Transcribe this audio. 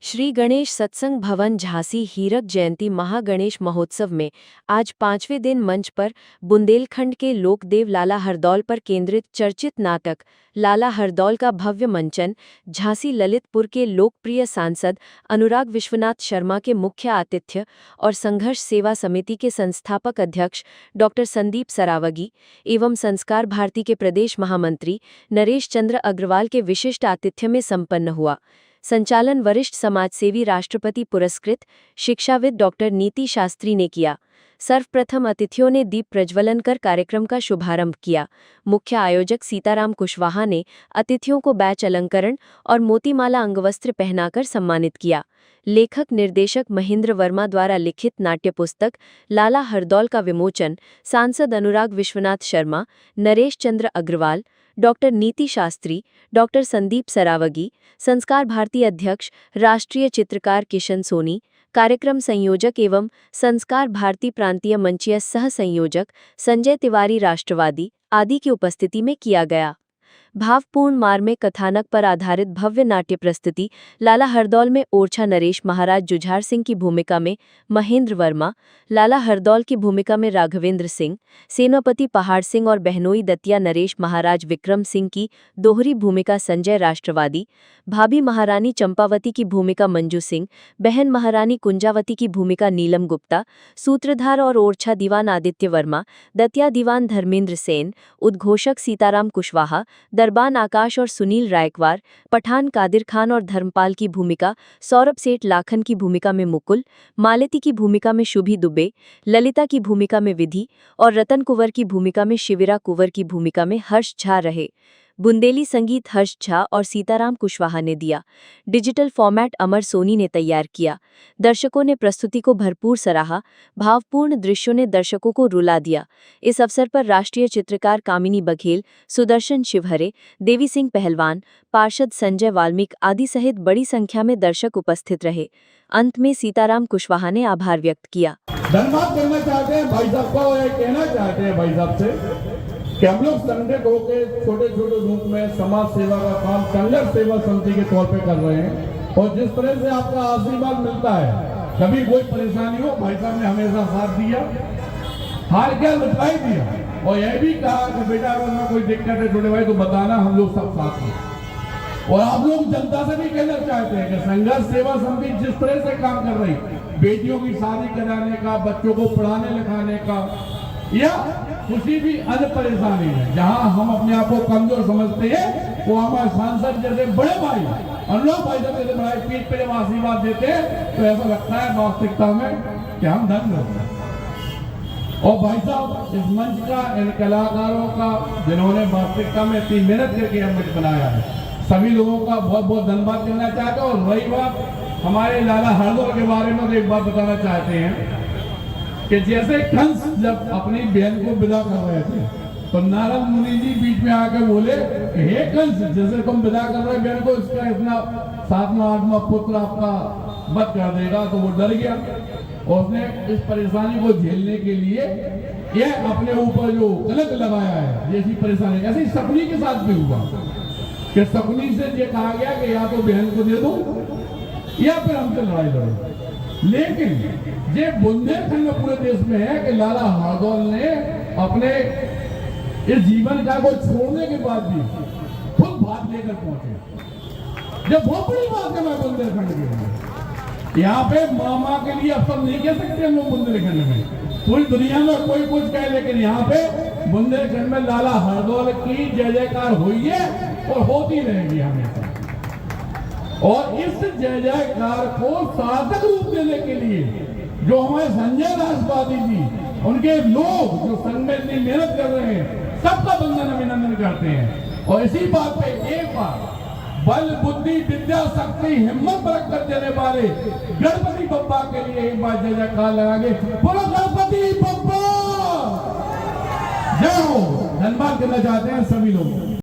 श्री गणेश सत्संग भवन झांसी हीरक जयंती महागणेश महोत्सव में आज 5वें दिन मंच पर बुंदेलखंड के लोकदेव लाला हरदौल पर केंद्रित चर्चित नाटक लाला हरदौल का भव्य मंचन झांसी ललितपुर के लोकप्रिय सांसद अनुराग विश्वनाथ शर्मा के मुख्य आतिथ्य और संघर्ष सेवा समिति के संस्थापक अध्यक्ष डॉक्टर संदीप सरावगी एवं संस्कार भारती के प्रदेश महामंत्री नरेश चंद्र अग्रवाल के विशिष्ट आतिथ्य में संपन्न हुआ। संचालन वरिष्ठ समाजसेवी राष्ट्रपति पुरस्कृत शिक्षाविद डॉक्टर नीति शास्त्री ने किया। सर्वप्रथम अतिथियों ने दीप प्रज्वलन कर कार्यक्रम का शुभारंभ किया। मुख्य आयोजक सीताराम कुशवाहा ने अतिथियों को बैच अलंकरण और मोतीमाला अंगवस्त्र पहनाकर सम्मानित किया। लेखक निर्देशक महेंद्र वर्मा द्वारा लिखित नाट्य पुस्तक लाला हरदौल का विमोचन सांसद अनुराग विश्वनाथ शर्मा, नरेश चंद्र अग्रवाल, डॉक्टर नीति शास्त्री, डॉक्टर संदीप सरावगी, संस्कार भारती अध्यक्ष राष्ट्रीय चित्रकार किशन सोनी, कार्यक्रम संयोजक एवं संस्कार भारती प्रांतीय मंचीय सह संयोजक संजय तिवारी राष्ट्रवादी आदि की उपस्थिति में किया गया। भावपूर्ण मार्मिक कथानक पर आधारित भव्य नाट्य प्रस्तुति लाला हरदौल में ओरछा नरेश महाराज जुझार सिंह की भूमिका में महेंद्र वर्मा, लाला हरदौल की भूमिका में राघवेंद्र सिंह, सेनापति पहाड़ सिंह और बहनोई दतिया नरेश महाराज विक्रम सिंह की दोहरी भूमिका संजय राष्ट्रवादी, भाभी महारानी चंपावती की भूमिका मंजू सिंह, बहन महारानी कुंजावती की भूमिका नीलम गुप्ता, सूत्रधार और ओरछा दीवान आदित्य वर्मा, दतिया दीवान धर्मेंद्र सेन, उद्घोषक सीताराम कुशवाहा, दरबान आकाश और सुनील रायकवार, पठान कादिर खान और धर्मपाल की भूमिका, सौरभ सेठ लाखन की भूमिका में मुकुल, मालती की भूमिका में शुभी दुबे, ललिता की भूमिका में विधि और रतन कुंवर की भूमिका में शिविरा कुंवर की भूमिका में हर्ष झा रहे। बुंदेली संगीत हर्ष झा और सीताराम कुशवाहा ने दिया। डिजिटल फॉर्मेट अमर सोनी ने तैयार किया। दर्शकों ने प्रस्तुति को भरपूर सराहा। भावपूर्ण दृश्यों ने दर्शकों को रुला दिया। इस अवसर पर राष्ट्रीय चित्रकार कामिनी बघेल, सुदर्शन शिवहरे, देवी सिंह पहलवान, पार्षद संजय वाल्मीक आदि सहित बड़ी संख्या में दर्शक उपस्थित रहे। अंत में सीताराम कुशवाहा ने आभार व्यक्त किया। धन्यवाद करना चाहते हैं भाई साहब को, और कहना चाहते हैं भाई साहब से कि हम लोग संगठित होकर छोटे छोटे रूप में समाज सेवा का काम संघर्ष सेवा समिति के तौर पे कर रहे हैं, और जिस तरह से आपका आशीर्वाद मिलता है, कभी कोई परेशानी हो भाई साहब ने हमेशा साथ दिया, हार क्या रिप्लाई दिया, और यह भी कहा कि बेटा अगर में कोई दिक्कत है छोटे भाई तो बताना, हम लोग सब साथ हैं। और आप लोग जनता से भी कहना चाहते हैं कि संघर्ष सेवा समिति जिस तरह से काम कर रही, बेटियों की शादी कराने का, बच्चों को पढ़ाने लिखाने का, या किसी भी अन्य परेशानी है जहां हम अपने आप को कमजोर समझते हैं, वो हमारे सांसद जैसे बड़े भाई अनुराग भाई साहब जैसे बड़े पीठ पे जब आशीर्वाद देते हैं तो ऐसा लगता है वास्तविकता में कि हम धन्य होते हैं। और भाई साहब इस मंच का, इन कलाकारों का जिन्होंने वास्तविकता में इतनी मेहनत करके यह मंच बनाया है, सभी लोगों का बहुत बहुत धन्यवाद करना चाहते हैं। और वही बात हमारे लाला हरदौल के बारे में एक बात बताना चाहते हैं कि जैसे कंस जब अपनी बहन को विदा कर रहे थे तो नारद मुनि जी बीच में आकर बोले, हे कंस, जैसे तुम विदा कर रहे बहन को, इसका इतना 7वां 8वां पुत्र आपका वध कर देगा। तो वो डर गया और उसने इस परेशानी को झेलने के लिए यह अपने ऊपर जो कलंक लगाया है, जैसी परेशानी, ऐसे ही शकुनी के साथ भी हुआ कि शकुनी से ये कहा गया कि या तो बहन को दे दो या फिर हमसे लड़ाई लड़ो। लेकिन ये बुंदेलखंड में पूरे देश में है कि लाला हरदौल ने अपने इस जीवन का को छोड़ने के बाद भी खुद बात लेकर पहुंचे। जब बहुत बड़ी बात है मैं बुंदेलखंड के लिए, यहाँ पे मामा के लिए अब सब नहीं कह सकते हम लोग बुंदेलखंड में, पूरी दुनिया में कोई कुछ कहे, लेकिन यहाँ पे बुंदेलखंड में लाला हरदौल की जय जयकार हुई है और होती रहेगी हमेशा। और इस जय जयकार को सार्थक रूप देने के लिए जो हमारे संजय राष्ट्रवादी जी, उनके लोग जो संघ में इतनी मेहनत कर रहे हैं, सबका वंदन अभिनंदन करते हैं। और इसी बात पे एक बार बल बुद्धि विद्या शक्ति हिम्मत बरक कर देने वाले गणपति बप्पा के लिए एक बार जय जयकार लगाएंगे। बोलो गणपति बप्पा जय हो। धन्यवाद करना चाहते हैं सभी लोग।